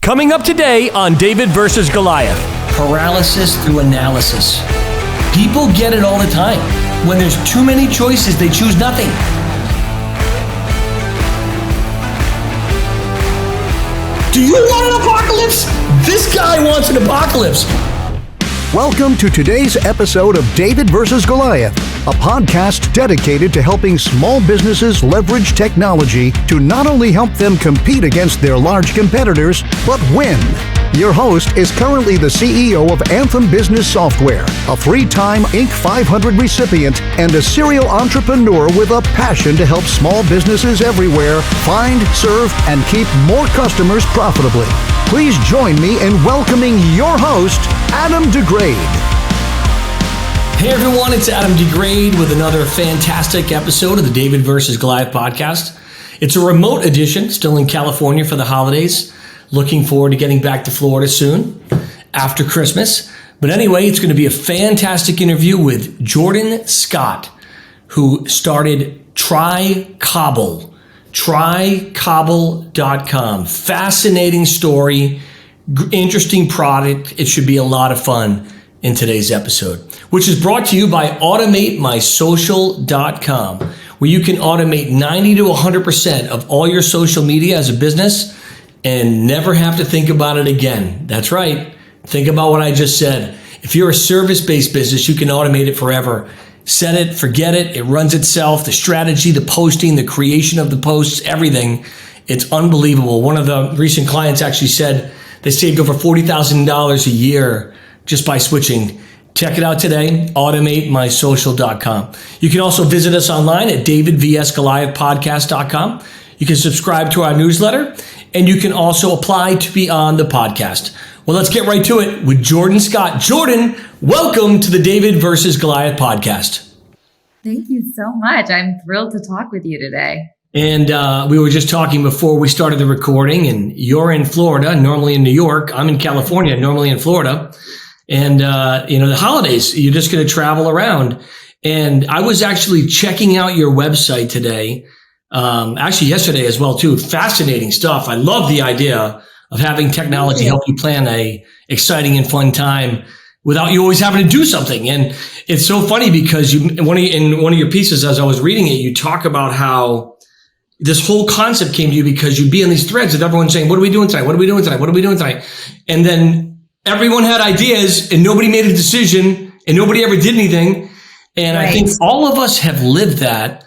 Coming up today on David versus Goliath. Paralysis through analysis. People get it all the time. When there's too many choices, they choose nothing. Do you want an apocalypse? This guy wants an apocalypse. Welcome to today's episode of David versus Goliath, a podcast dedicated to helping small businesses leverage technology to not only help them compete against their large competitors, but win. Your host is currently the CEO of Anthem Business Software, a three-time Inc. 500 recipient, and a serial entrepreneur with a passion to help small businesses everywhere find, serve, and keep more customers profitably. Please join me in welcoming your host, Adam DeGraide. Hey everyone, it's Adam DeGraide with another fantastic episode of the David versus Goliath podcast. It's a remote edition, still in California for the holidays. Looking forward to getting back to Florida soon, after Christmas. But anyway, it's going to be a fantastic interview with Jordan Scott, who started Cobble. TryCobble.com. Fascinating story, interesting product. It should be a lot of fun in today's episode, which is brought to you by AutomateMySocial.com, where you can automate 90 to 100% of all your social media as a business and never have to think about it again. That's right. Think about what I just said. If you're a service-based business, you can automate it forever. Set it, forget it. It runs itself. The strategy, the posting, the creation of the posts, everything. It's unbelievable. One of the recent clients actually said they saved over $40,000 a year just by switching. Check it out today, AutomateMySocial.com. You can also visit us online at davidvsgoliathpodcast.com. You can subscribe to our newsletter, and you can also apply to be on the podcast. Well, let's get right to it with Jordan Scott. Jordan, welcome to the David versus Goliath podcast. Thank you so much. I'm thrilled to talk with you today. And we were just talking before we started the recording, and you're in Florida, normally in New York. I'm in California, normally in Florida. And, the holidays, you're just going to travel around. And I was actually checking out your website today, actually yesterday as well, too. Fascinating stuff. I love the idea of having technology help you plan a exciting and fun time without you always having to do something. And it's so funny because in one of your pieces, as I was reading it, you talk about how this whole concept came to you because you'd be in these threads of everyone saying, what are we doing tonight? What are we doing tonight? What are we doing tonight? And then everyone had ideas and nobody made a decision and nobody ever did anything. And right. I think all of us have lived that.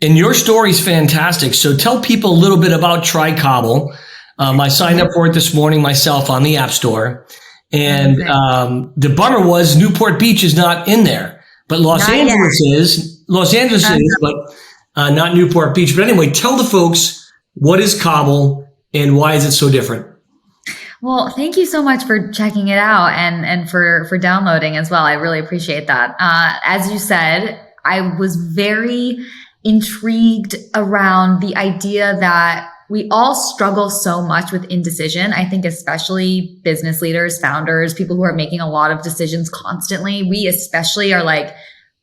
And your story's fantastic. So tell people a little bit about Cobble. I signed up for it this morning myself on the App Store. And the bummer was Newport Beach is not in there. But Los Angeles is, but not Newport Beach. But anyway, tell the folks, what is Cobble and why is it so different? Well, thank you so much for checking it out and for downloading as well. I really appreciate that. As you said, I was very intrigued around the idea that we all struggle so much with indecision. I think especially business leaders, founders, people who are making a lot of decisions constantly. We especially are like,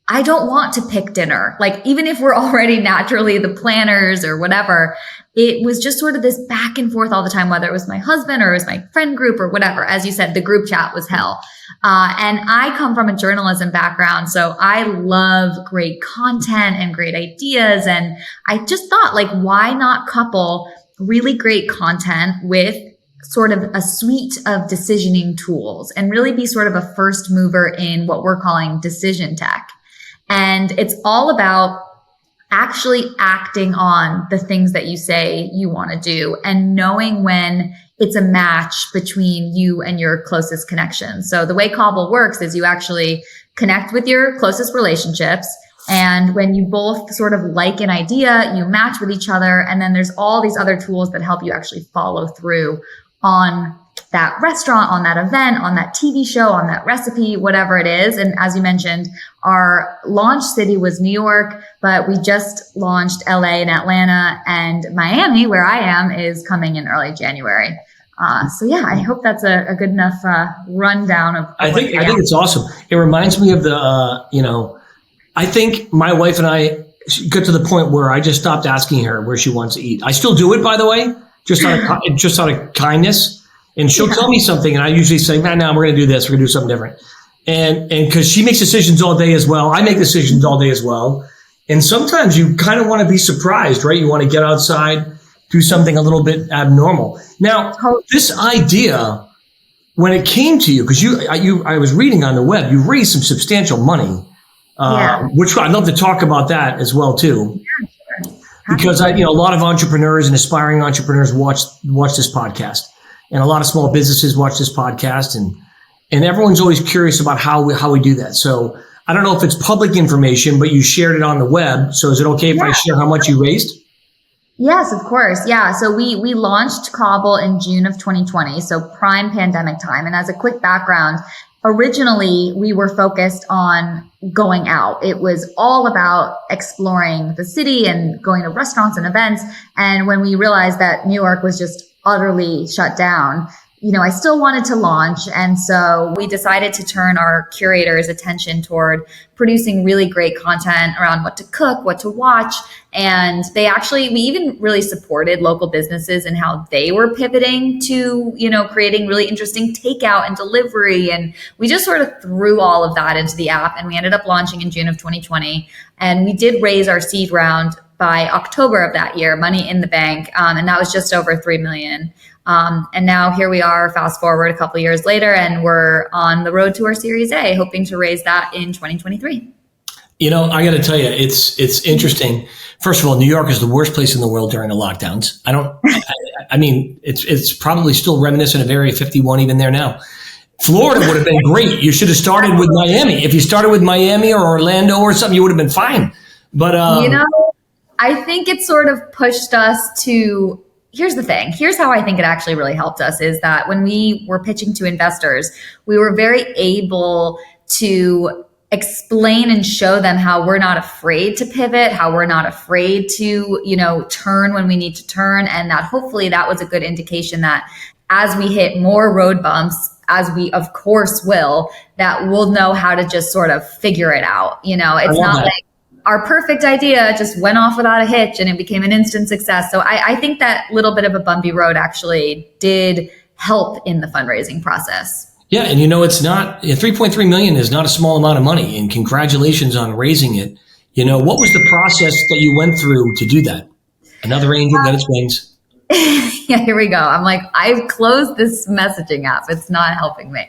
I don't want to pick dinner. Like, even if we're already naturally the planners or whatever, it was just sort of this back and forth all the time, whether it was my husband or it was my friend group or whatever. As you said, the group chat was hell. And I come from a journalism background, so I love great content and great ideas. And I just thought, like, why not couple really great content with sort of a suite of decisioning tools and really be sort of a first mover in what we're calling decision tech. And it's all about actually acting on the things that you say you want to do and knowing when it's a match between you and your closest connections. So the way Cobble works is you actually connect with your closest relationships. And when you both sort of like an idea, you match with each other. And then there's all these other tools that help you actually follow through on that restaurant, on that event, on that TV show, on that recipe, whatever it is. And as you mentioned, our launch city was New York, but we just launched LA and Atlanta, and Miami, where I am, is coming in early January. So yeah, I hope that's a good enough rundown of. I think it's awesome. It reminds me of the, I think my wife and I got to the point where I just stopped asking her where she wants to eat. I still do it, by the way, just out of kindness. And she'll tell me something, and I usually say, man, now we're going to do this. We're going to do something different. And because she makes decisions all day as well. I make decisions all day as well. And sometimes you kind of want to be surprised, right? You want to get outside, do something a little bit abnormal. Now, this idea, when it came to you, because I was reading on the web, you raised some substantial money, which I'd love to talk about that as well too. Yeah, sure. Because a lot of entrepreneurs and aspiring entrepreneurs watch this podcast, and a lot of small businesses watch this podcast, and everyone's always curious about how we do that. So I don't know if it's public information, but you shared it on the web. So is it okay if I share how much you raised? Yes, of course. Yeah. So we launched Cobble in June of 2020. So prime pandemic time. And as a quick background, originally we were focused on going out. It was all about exploring the city and going to restaurants and events. And when we realized that New York was just utterly shut down, I still wanted to launch. And so we decided to turn our curators' attention toward producing really great content around what to cook, what to watch. And we even really supported local businesses and how they were pivoting to, creating really interesting takeout and delivery. And we just sort of threw all of that into the app, and we ended up launching in June of 2020. And we did raise our seed round by October of that year, money in the bank. And that was just over $3 million. And now here we are, fast forward a couple of years later, and we're on the road to our Series A, hoping to raise that in 2023. I got to tell you, it's interesting. First of all, New York is the worst place in the world during the lockdowns. I mean, it's probably still reminiscent of Area 51 even there now. Florida would have been great. You should have started with Miami. If you started with Miami or Orlando or something, you would have been fine. But, I think it sort of pushed us to... Here's the thing. Here's how I think it actually really helped us is that when we were pitching to investors, we were very able to explain and show them how we're not afraid to pivot, how we're not afraid to, turn when we need to turn. And that hopefully that was a good indication that as we hit more road bumps, as we of course will, that we'll know how to just sort of figure it out. It's not like our perfect idea just went off without a hitch and it became an instant success. So I think that little bit of a bumpy road actually did help in the fundraising process. Yeah. And it's not, 3.3 million is not a small amount of money, and congratulations on raising it. What was the process that you went through to do that? Another angel got its wings. Yeah, here we go. I'm like, I've closed this messaging app. It's not helping me.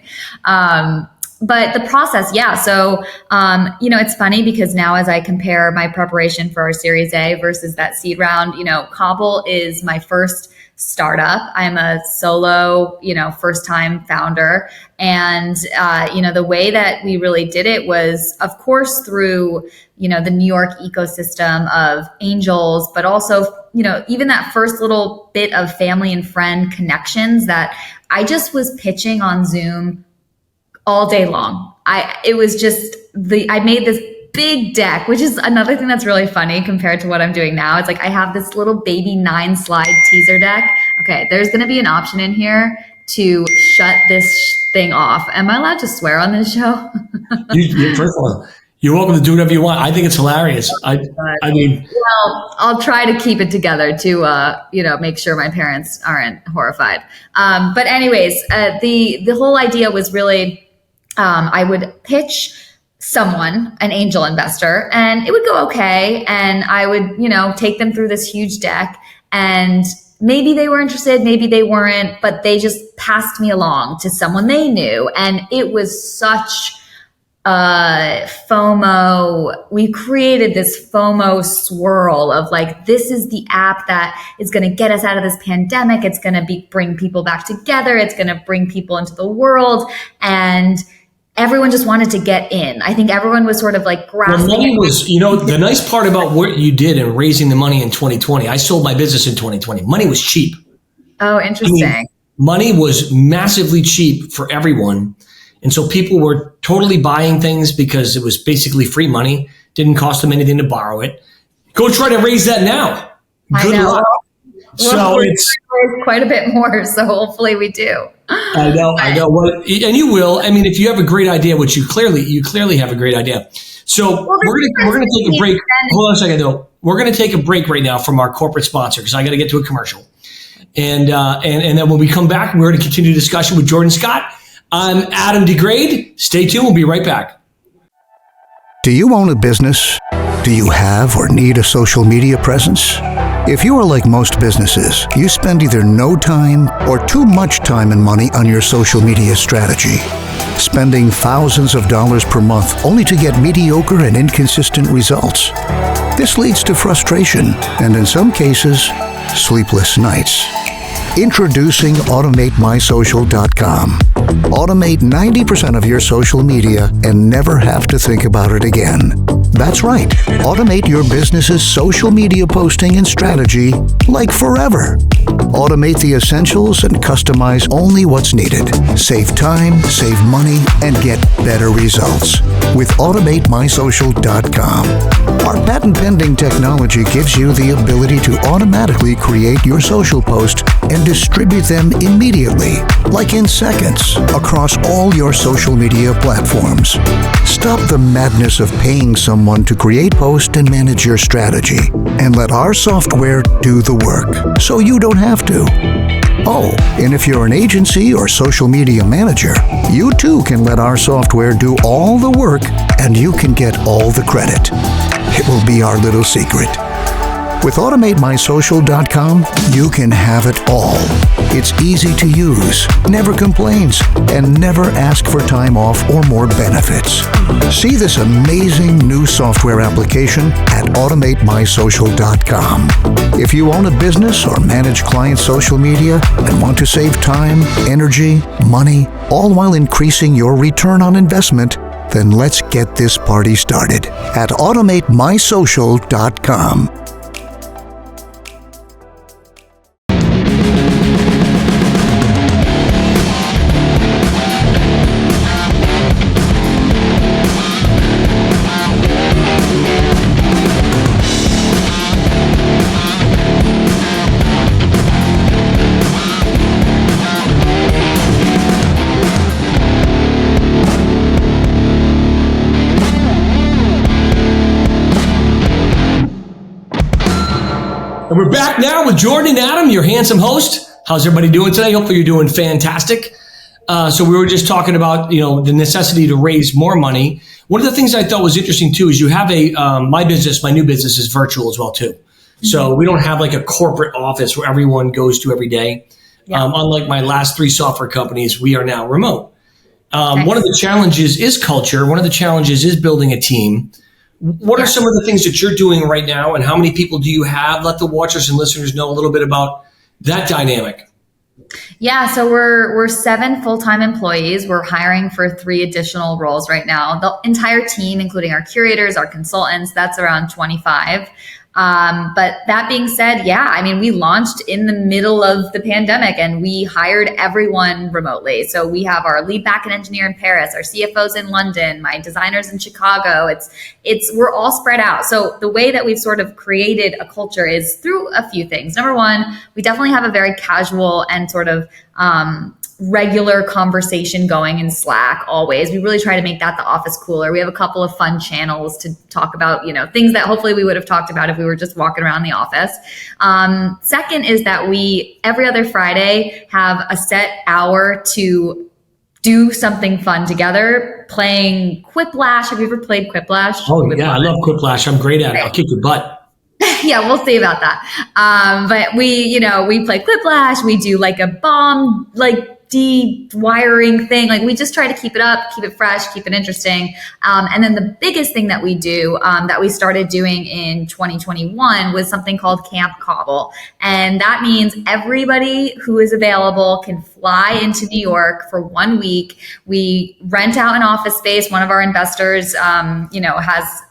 But the process, yeah. So, it's funny because now as I compare my preparation for our Series A versus that seed round, Cobble is my first startup. I'm a solo, first time founder. And, the way that we really did it was, of course, through, the New York ecosystem of angels, but also, even that first little bit of family and friend connections that I just was pitching on Zoom all day long. I made this big deck, which is another thing that's really funny compared to what I'm doing now. It's like I have this little baby 9-slide teaser deck. Okay, there's going to be an option in here to shut this thing off. Am I allowed to swear on this show? First of all, you're welcome to do whatever you want. I think it's hilarious. Well, I'll try to keep it together to, make sure my parents aren't horrified. But anyways, the whole idea was really, I would pitch someone, an angel investor, and it would go okay. And I would, take them through this huge deck, and maybe they were interested, maybe they weren't, but they just passed me along to someone they knew. And it was such FOMO. We created this FOMO swirl of like, this is the app that is going to get us out of this pandemic. It's going to bring people back together. It's going to bring people into the world. And everyone just wanted to get in. I think everyone was sort of like grasping. Well, money was, the nice part about what you did in raising the money in 2020, I sold my business in 2020. Money was cheap. Oh, interesting. Money was massively cheap for everyone. And so people were totally buying things because it was basically free money. Didn't cost them anything to borrow it. Go try to raise that now. Good luck. So it's quite a bit more. So hopefully we do. I know. Well, and you will. I mean, if you have a great idea, which you clearly have a great idea. So we're gonna take a break. Hold on a second though. We're gonna take a break right now from our corporate sponsor because I got to get to a commercial. And then when we come back, we're going to continue the discussion with Jordan Scott. I'm Adam DeGraide. Stay tuned. We'll be right back. Do you own a business? Do you have or need a social media presence? If you are like most businesses, you spend either no time or too much time and money on your social media strategy, spending thousands of dollars per month only to get mediocre and inconsistent results. This leads to frustration and, in some cases, sleepless nights. Introducing AutomateMySocial.com. Automate 90% of your social media and never have to think about it again. That's right. Automate your business's social media posting and strategy like forever. Automate the essentials and customize only what's needed. Save time, save money, and get better results with AutomateMySocial.com. Our patent-pending technology gives you the ability to automatically create your social post and distribute them immediately, like in seconds, across all your social media platforms. Stop the madness of paying someone to create, post, and manage your strategy, and let our software do the work, so you don't have to. Oh, and if you're an agency or social media manager, you too can let our software do all the work, and you can get all the credit. It will be our little secret. With AutomateMySocial.com, you can have it all. It's easy to use, never complains, and never asks for time off or more benefits. See this amazing new software application at AutomateMySocial.com. If you own a business or manage client social media and want to save time, energy, money, all while increasing your return on investment, then let's get this party started at AutomateMySocial.com. And we're back now with Jordan and Adam, your handsome host. How's everybody doing today? Hopefully you're doing fantastic. So we were just talking about, the necessity to raise more money. One of the things I thought was interesting too is you have my new business is virtual as well too. So we don't have like a corporate office where everyone goes to every day. Yeah. Unlike my last 3 software companies, we are now remote. Nice. One of the challenges is culture. One of the challenges is building a team. What are some of the things that you're doing right now, and how many people do you have? Let the watchers and listeners know a little bit about that dynamic. Yeah, so we're 7 full-time employees. We're hiring for 3 additional roles right now. The entire team, including our curators, our consultants, that's around 25. But that being said, we launched in the middle of the pandemic and we hired everyone remotely. So we have our lead backend engineer in Paris, our CFOs in London, my designers in Chicago. We're all spread out. So the way that we've sort of created a culture is through a few things. Number one, we definitely have a very casual and sort of, regular conversation going in Slack always. We really try to make that the office cooler. We have a couple of fun channels to talk about, things that hopefully we would have talked about if we were just walking around the office. Second is that we, every other Friday, have a set hour to do something fun together, playing Quiplash. Have you ever played Quiplash? Oh, yeah, I love Quiplash. I'm great at it. I'll kick your butt. Yeah, we'll see about that. But we play Quiplash. We do like a bomb, de-wiring thing. We just try to keep it up, keep it fresh, keep it interesting. And then the biggest thing that we do, that we started doing in 2021 was something called Camp Cobble. And that means everybody who is available can fly into New York for 1 week. We rent out an office space. One of our investors,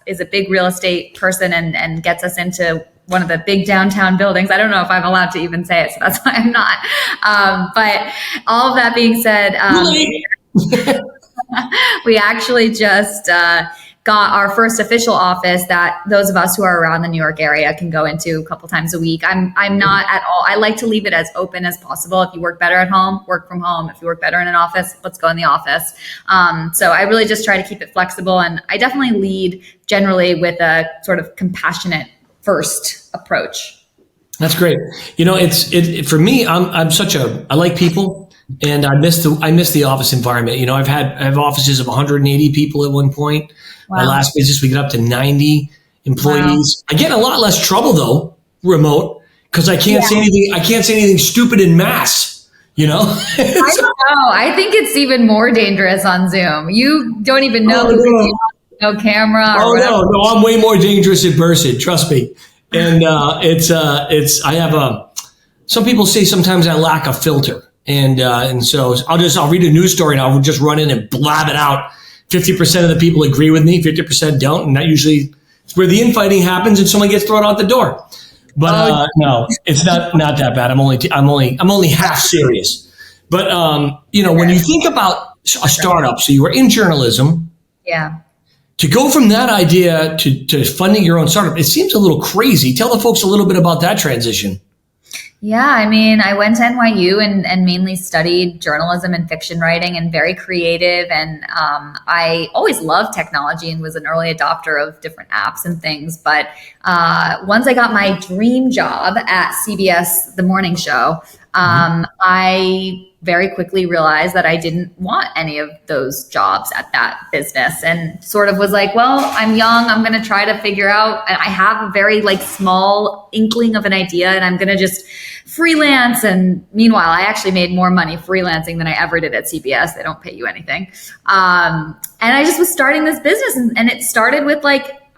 is a big real estate person and gets us into one of the big downtown buildings. I don't know if I'm allowed to even say it, so that's why I'm not. But all of that being said, we actually just got our first official office that those of us who are around the New York area can go into a couple times a week. I'm not at all. I like to leave it as open as possible. If you work better at home, work from home. If you work better in an office, let's go in the office. So I really just try to keep it flexible. And I definitely lead generally with a sort of compassionate first approach. That's great. It's for me. I like people, and I miss the office environment. I have offices of 180 people at one point. Wow. My last business, we got up to 90 employees. Wow. I get in a lot less trouble though, remote, because I can't say anything. I can't say anything stupid in mass. I don't know. I think it's even more dangerous on Zoom. You don't even know no camera. Or whatever. No, I'm way more dangerous in person. Trust me. And I have some people say sometimes I lack a filter, and so I'll read a news story and I'll just run in and blab it out. 50% of the people agree with me, 50% don't, and that usually is where the infighting happens and someone gets thrown out the door. But no, it's not that bad. I'm only half serious. But when you think about a startup, so you were in journalism, to go from that idea to funding your own startup, it seems a little crazy. Tell the folks a little bit about that transition. Yeah, I went to NYU and mainly studied journalism and fiction writing, and very creative. And I always loved technology and was an early adopter of different apps and things. But once I got my dream job at CBS, the morning show, I very quickly realized that I didn't want any of those jobs at that business, and sort of was like, well, I'm young. I'm going to try to figure out, and I have a very small inkling of an idea, and I'm going to just freelance. And meanwhile, I actually made more money freelancing than I ever did at CBS. They don't pay you anything. And I just was starting this business, and it started with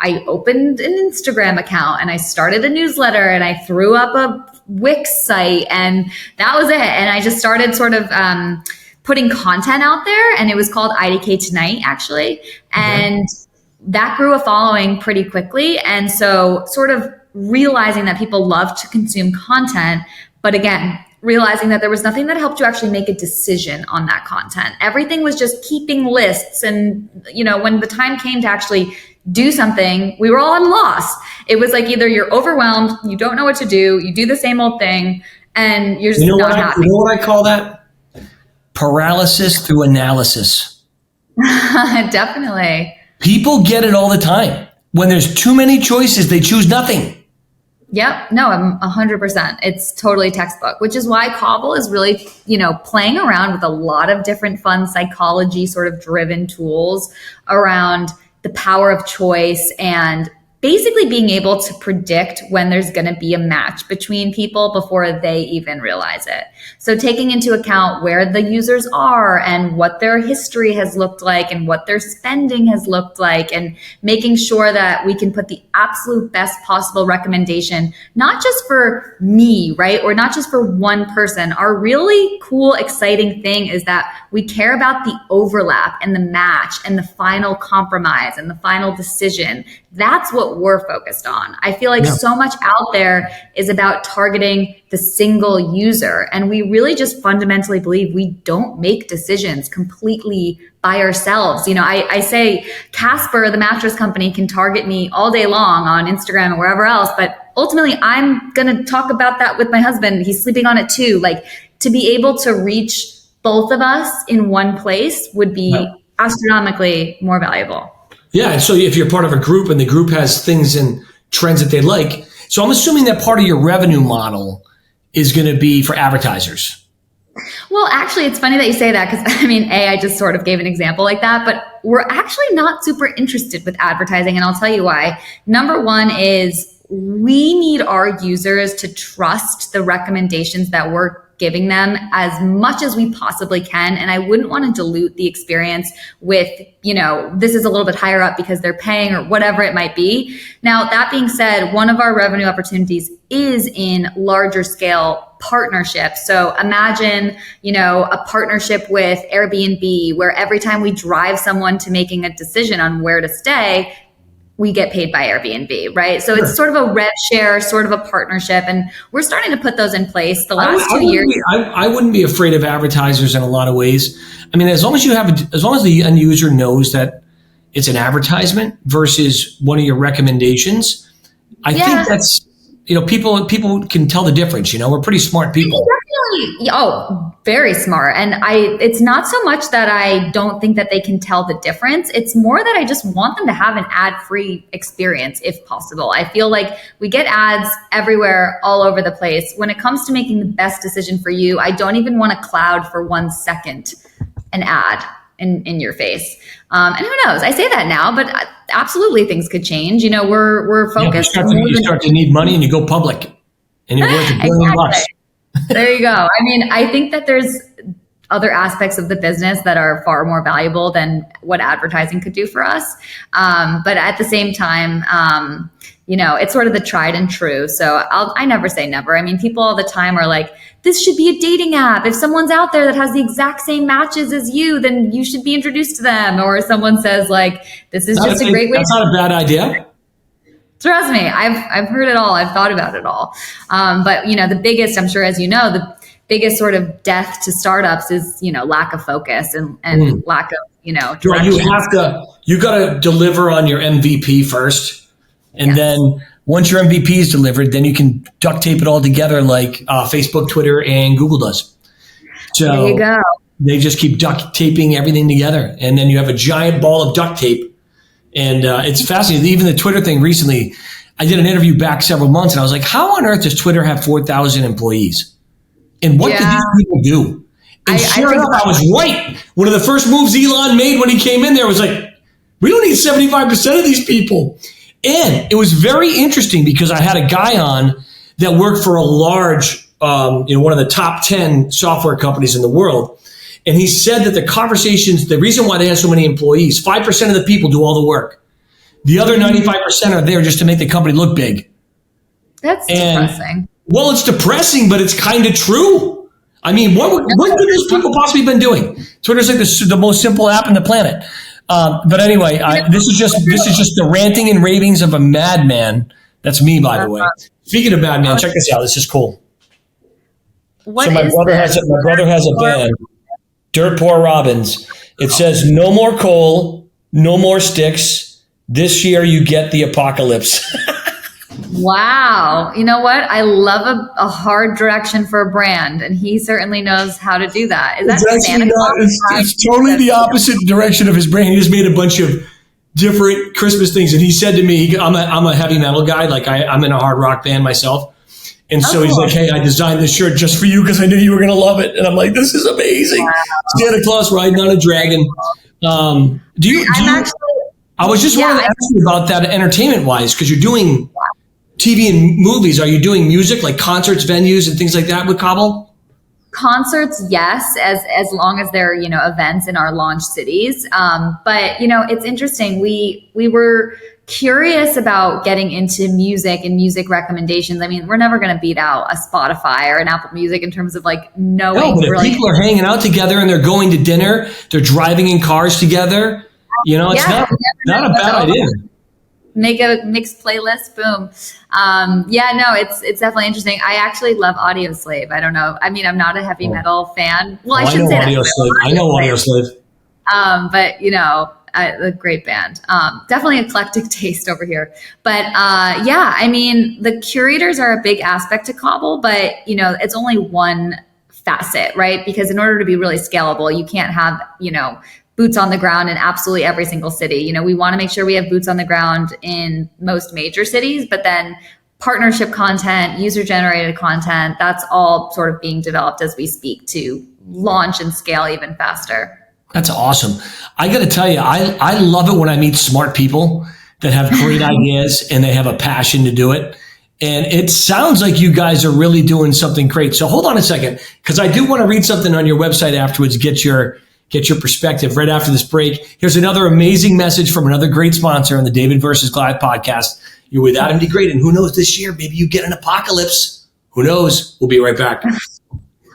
I opened an Instagram account and I started a newsletter and I threw up a Wix site, and that was it. And I just started sort of putting content out there, and it was called IDK Tonight, actually. And that grew a following pretty quickly. And so sort of realizing that people love to consume content, but again, realizing that there was nothing that helped you actually make a decision on that content. Everything was just keeping lists. And, when the time came to actually do something, we were all at a loss. It was either you're overwhelmed, you don't know what to do, you do the same old thing, and you're just not happy. You know what I call that? Paralysis through analysis. Definitely. People get it all the time. When there's too many choices, they choose nothing. Yep. No, I'm 100%. It's totally textbook, which is why Cobble is really, playing around with a lot of different fun psychology sort of driven tools around the power of choice and basically being able to predict when there's going to be a match between people before they even realize it. So taking into account where the users are and what their history has looked like and what their spending has looked like, and making sure that we can put the absolute best possible recommendation, not just for me, right? Or not just for one person. Our really cool, exciting thing is that we care about the overlap and the match and the final compromise and the final decision. That's what we're focused on. I feel like so much out there is about targeting the single user. And we really just fundamentally believe we don't make decisions completely by ourselves. I say Casper, the mattress company, can target me all day long on Instagram or wherever else, but ultimately I'm going to talk about that with my husband. He's sleeping on it too. To be able to reach both of us in one place would be astronomically more valuable. Yeah. So if you're part of a group and the group has things and trends that they like, so I'm assuming that part of your revenue model is going to be for advertisers. Well, actually, it's funny that you say that, because I just sort of gave an example like that, but we're actually not super interested with advertising. And I'll tell you why. Number one is we need our users to trust the recommendations that we're giving them as much as we possibly can. And I wouldn't want to dilute the experience with, this is a little bit higher up because they're paying or whatever it might be. Now, that being said, one of our revenue opportunities is in larger scale partnerships. So imagine, a partnership with Airbnb, where every time we drive someone to making a decision on where to stay, we get paid by Airbnb, right? So it's sort of a rev share, sort of a partnership. And we're starting to put those in place the last 2 years. I wouldn't be afraid of advertisers in a lot of ways. As long as the end user knows that it's an advertisement versus one of your recommendations, I think that's, people can tell the difference. We're pretty smart people. You Very smart. And it's not so much that I don't think that they can tell the difference. It's more that I just want them to have an ad-free experience if possible. I feel like we get ads everywhere, all over the place. When it comes to making the best decision for you, I don't even want to cloud for 1 second an ad in your face. And who knows? I say that now, but absolutely things could change. We're focused. You start to need money and you go public and you're worth $1 billion bucks. There you go. I mean, I think that there's other aspects of the business that are far more valuable than what advertising could do for us. But at the same time, it's sort of the tried and true. So I never say never. I mean, people all the time are like, this should be a dating app. If someone's out there that has the exact same matches as you, then you should be introduced to them. Or someone says like, this is just a great way. That's not a bad idea. Trust me, I've heard it all. I've thought about it all. But the biggest, I'm sure, as you know, the biggest sort of death to startups is, lack of focus and lack of, direction. You got to deliver on your MVP first. And then once your MVP is delivered, then you can duct tape it all together like Facebook, Twitter, and Google does. So there you go. They just keep duct taping everything together. And then you have a giant ball of duct tape. And it's fascinating. Even the Twitter thing recently, I did an interview back several months and I was like, how on earth does Twitter have 4,000 employees? And what did these people do? And sure enough, I was right. One of the first moves Elon made when he came in there was like, we don't need 75% of these people. And it was very interesting because I had a guy on that worked for a large, one of the top 10 software companies in the world. And he said that the reason why they have so many employees, 5% of the people do all the work. The other 95% are there just to make the company look big. That's depressing. Well, it's depressing, but it's kind of true. I mean, what could those people possibly been doing? Twitter's like the most simple app on the planet. But anyway, this is just the ranting and ravings of a madman. That's me, by the way. Speaking of madman, check this out. This is cool. My brother has a band. Dirt Poor Robins. It says, no more coal, no more sticks. This year you get the apocalypse. Wow. You know what? I love a hard direction for a brand, and he certainly knows how to do that. Is that Santa Claus? It's totally the opposite direction of his brand. He just made a bunch of different Christmas things. And he said to me, I'm a heavy metal guy. Like I'm in a hard rock band myself. And so he's like, hey, I designed this shirt just for you because I knew you were going to love it. And I'm like, this is amazing. Wow. Santa Claus riding on a dragon. I was just wanting to ask you about that entertainment wise, because you're doing TV and movies. Are you doing music like concerts, venues and things like that with Cobble? Concerts, yes, as long as they're, events in our launch cities. But, it's interesting. We were curious about getting into music and music recommendations. I mean, we're never going to beat out a Spotify or an Apple Music in terms of like knowing. No, but if people are hanging out together and they're going to dinner, they're driving in cars together, it's not a bad idea. Make a mixed playlist. Boom. It's definitely interesting. I actually love Audioslave. I don't know. I mean, I'm not a heavy metal fan. Well, I shouldn't say that. I know Audioslave. But a great band. Definitely eclectic taste over here. But I mean, the curators are a big aspect to Cobble, but it's only one facet, right? Because in order to be really scalable, you can't have, boots on the ground in absolutely every single city. We want to make sure we have boots on the ground in most major cities, but then partnership content, user-generated content, that's all sort of being developed as we speak to launch and scale even faster. That's awesome. I got to tell you, I love it when I meet smart people that have great ideas and they have a passion to do it. And it sounds like you guys are really doing something great. So hold on a second, because I do want to read something on your website afterwards, get your perspective right after this break. Here's another amazing message from another great sponsor on the David versus Goliath podcast. You're with Adam DeGraide, and who knows, this year, maybe you get an apocalypse. Who knows? We'll be right back.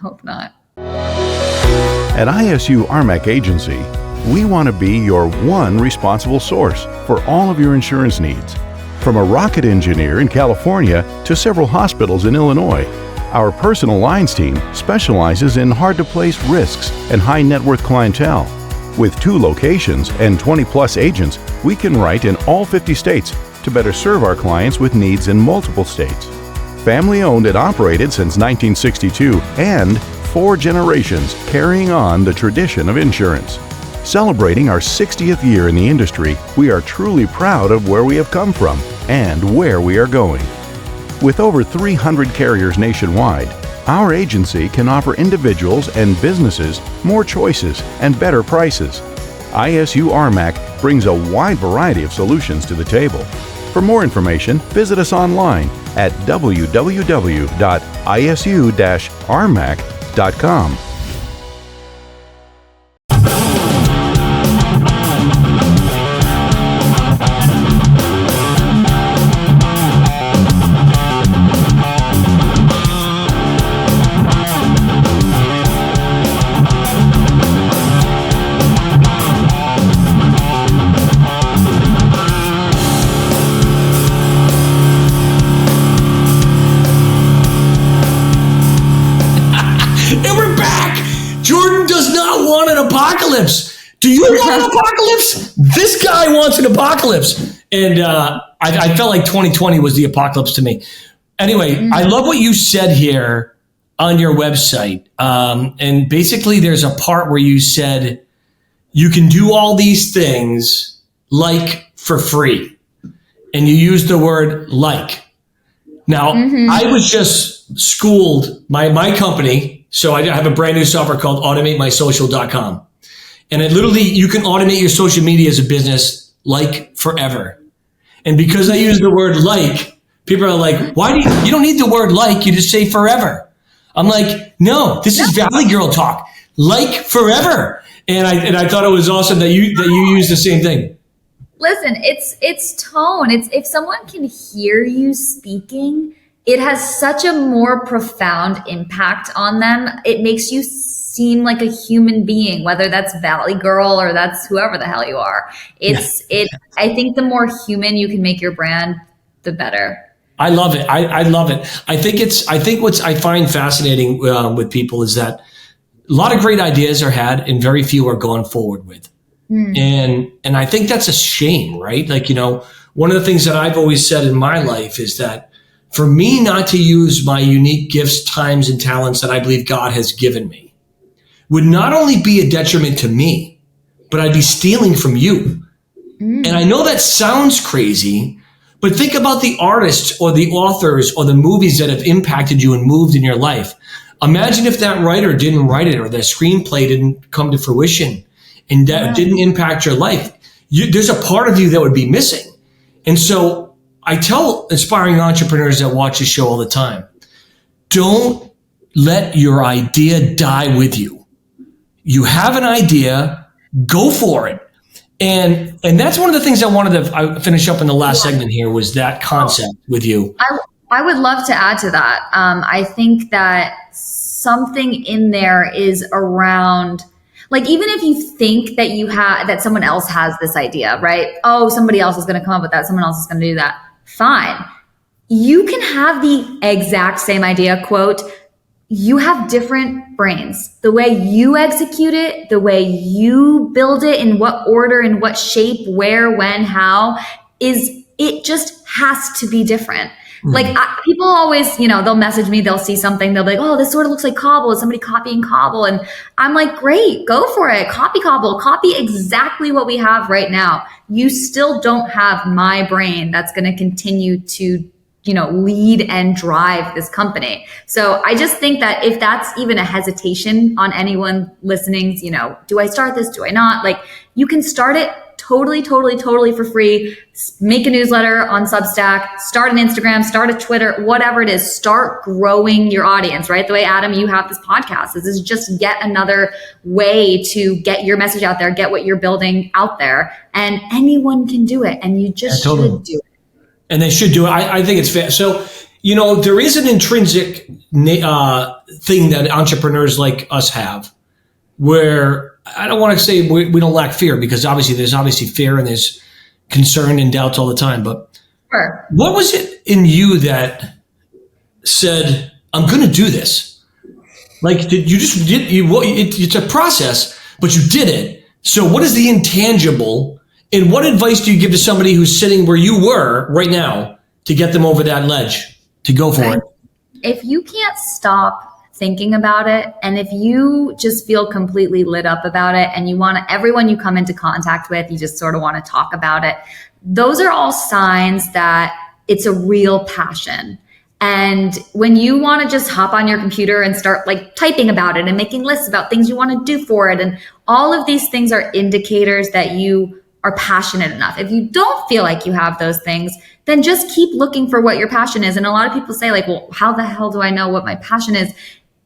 Hope not. At ISU RMAC Agency, we want to be your one responsible source for all of your insurance needs. From a rocket engineer in California to several hospitals in Illinois, our personal lines team specializes in hard-to-place risks and high-net-worth clientele. With 2 locations and 20-plus agents, we can write in all 50 states to better serve our clients with needs in multiple states. family owned and operated since 1962, and 4 generations carrying on the tradition of insurance. Celebrating our 60th year in the industry, we are truly proud of where we have come from and where we are going. With over 300 carriers nationwide, our agency can offer individuals and businesses more choices and better prices. ISU RMAC brings a wide variety of solutions to the table. For more information, visit us online at www.isu-rmac.com. Do you want an apocalypse? This guy wants an apocalypse. And I felt like 2020 was the apocalypse to me. Anyway, I love what you said here on your website. And basically there's a part where you said you can do all these things like for free. And you used the word like. Now, I was just schooled my company. So I have a brand new software called AutomateMySocial.com. And it literally, you can automate your social media as a business like forever. And because I use the word like, people are like, why do you don't need the word like, you just say forever. I'm like, no, this is Valley Girl talk, like forever. And I thought it was awesome that you use the same thing. Listen, it's tone. It's if someone can hear you speaking, it has such a more profound impact on them. It makes you seem like a human being, whether that's Valley Girl or that's whoever the hell you are. I think the more human you can make your brand, the better. I love it. I love it. I think what I find fascinating with people is that a lot of great ideas are had and very few are gone forward with. And I think that's a shame, right? Like, one of the things that I've always said in my life is that for me not to use my unique gifts, times, and talents that I believe God has given me would not only be a detriment to me, but I'd be stealing from you. And I know that sounds crazy, but think about the artists or the authors or the movies that have impacted you and moved in your life. Imagine if that writer didn't write it or the screenplay didn't come to fruition and that didn't impact your life. There's a part of you that would be missing. And so I tell aspiring entrepreneurs that watch the show all the time, don't let your idea die with you. You have an idea, go for it. And that's one of the things I wanted to finish up in the last segment here was that concept with you. I would love to add to that. I think that something in there is around, like, even if you think that that someone else has this idea, right? Oh, somebody else is going to come up with that. Someone else is going to do that. Fine. You can have the exact same idea, quote, you have different brains. The way you execute it, the way you build it, in what order, in what shape, where, when, how, it just has to be different. Like people always, they'll message me, they'll see something, they'll be like, oh, this sort of looks like Cobble. Is somebody copying Cobble? And I'm like, great, go for it. Copy Cobble, copy exactly what we have right now. You still don't have my brain that's going to continue to lead and drive this company. So I just think that if that's even a hesitation on anyone listening, do I start this? Do I not? Like, you can start it totally for free. Make a newsletter on Substack, start an Instagram, start a Twitter, whatever it is, start growing your audience, right? The way, Adam, you have this podcast. This is just yet another way to get your message out there, get what you're building out there. And anyone can do it. And you just should do it. And they should do it. I think it's fair. So, there is an intrinsic thing that entrepreneurs like us have where I don't want to say we don't lack fear, because there's obviously fear and there's concern and doubts all the time. But what was it in you that said, I'm going to do this? Like, it's a process, but you did it. So what is the intangible? And what advice do you give to somebody who's sitting where you were right now to get them over that ledge to go for it. If you can't stop thinking about it, and if you just feel completely lit up about it, and you want everyone you come into contact with, you just sort of want to talk about it, those are all signs that it's a real passion. And when you want to just hop on your computer and start like typing about it and making lists about things you want to do for it, and all of these things are indicators that you are passionate enough. If you don't feel like you have those things, then just keep looking for what your passion is. And a lot of people say like, well, how the hell do I know what my passion is?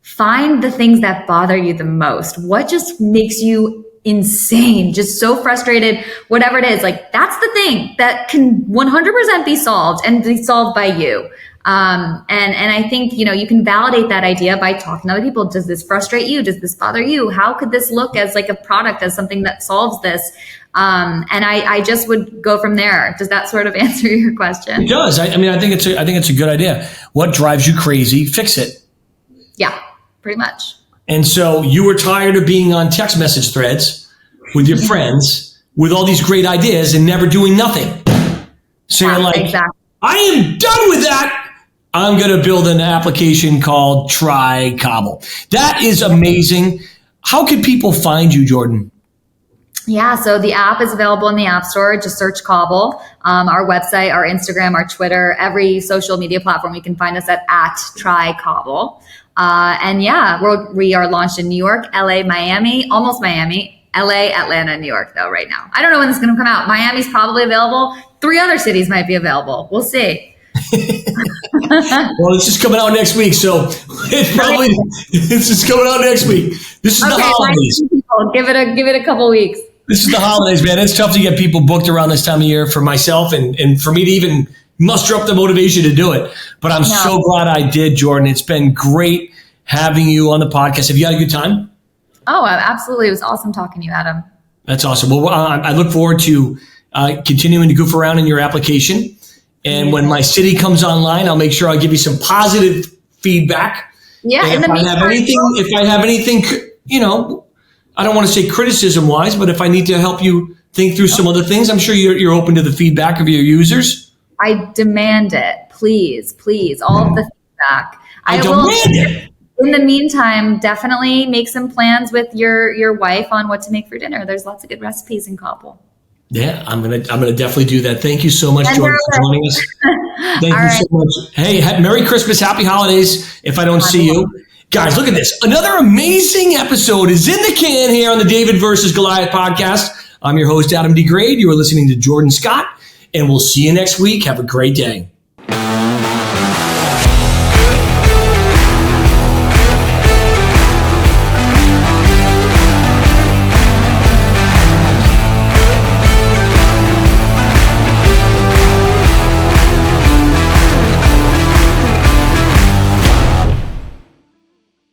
Find the things that bother you the most. What just makes you insane, just so frustrated, whatever it is, like that's the thing that can 100% be solved and be solved by you. And I think, you can validate that idea by talking to other people. Does this frustrate you? Does this bother you? How could this look as like a product, as something that solves this? And I just would go from there. Does that sort of answer your question? It does. I think it's a good idea. What drives you crazy? Fix it. Yeah, pretty much. And so you were tired of being on text message threads with your friends with all these great ideas and never doing nothing. So you're like, exactly. I am done with that. I'm going to build an application called Try Cobble. That is amazing. How can people find you, Jordan? Yeah, so the app is available in the App Store. Just search Cobble. Our website, our Instagram, our Twitter, every social media platform, you can find us at Try Cobble. And yeah, we are launched in New York, LA, Miami, almost Miami, LA, Atlanta, New York, though, right now. I don't know when this is going to come out. Miami's probably available. 3 other cities might be available. We'll see. Well, it's just coming out next week, so it's just coming out next week. This is the holidays. Give it a couple weeks. This is the holidays, man. It's tough to get people booked around this time of year for myself and for me to even muster up the motivation to do it. But I'm so glad I did, Jordan. It's been great having you on the podcast. Have you had a good time? Oh, absolutely. It was awesome talking to you, Adam. That's awesome. Well, I look forward to continuing to goof around in your application. And when my city comes online, I'll make sure I'll give you some positive feedback. Yeah. And if I have anything, I don't want to say criticism wise, but if I need to help you think through some other things, I'm sure you're open to the feedback of your users. I demand it. Please, all of the feedback. I demand it. In the meantime, definitely make some plans with your wife on what to make for dinner. There's lots of good recipes in Cobble. Yeah, I'm gonna definitely do that. Thank you so much, Jordan, for joining us. Thank you so much. Hey, Merry Christmas, Happy Holidays. If I don't see you, guys, look at this. Another amazing episode is in the can here on the David versus Goliath podcast. I'm your host, Adam DeGraide. You are listening to Jordan Scott, and we'll see you next week. Have a great day.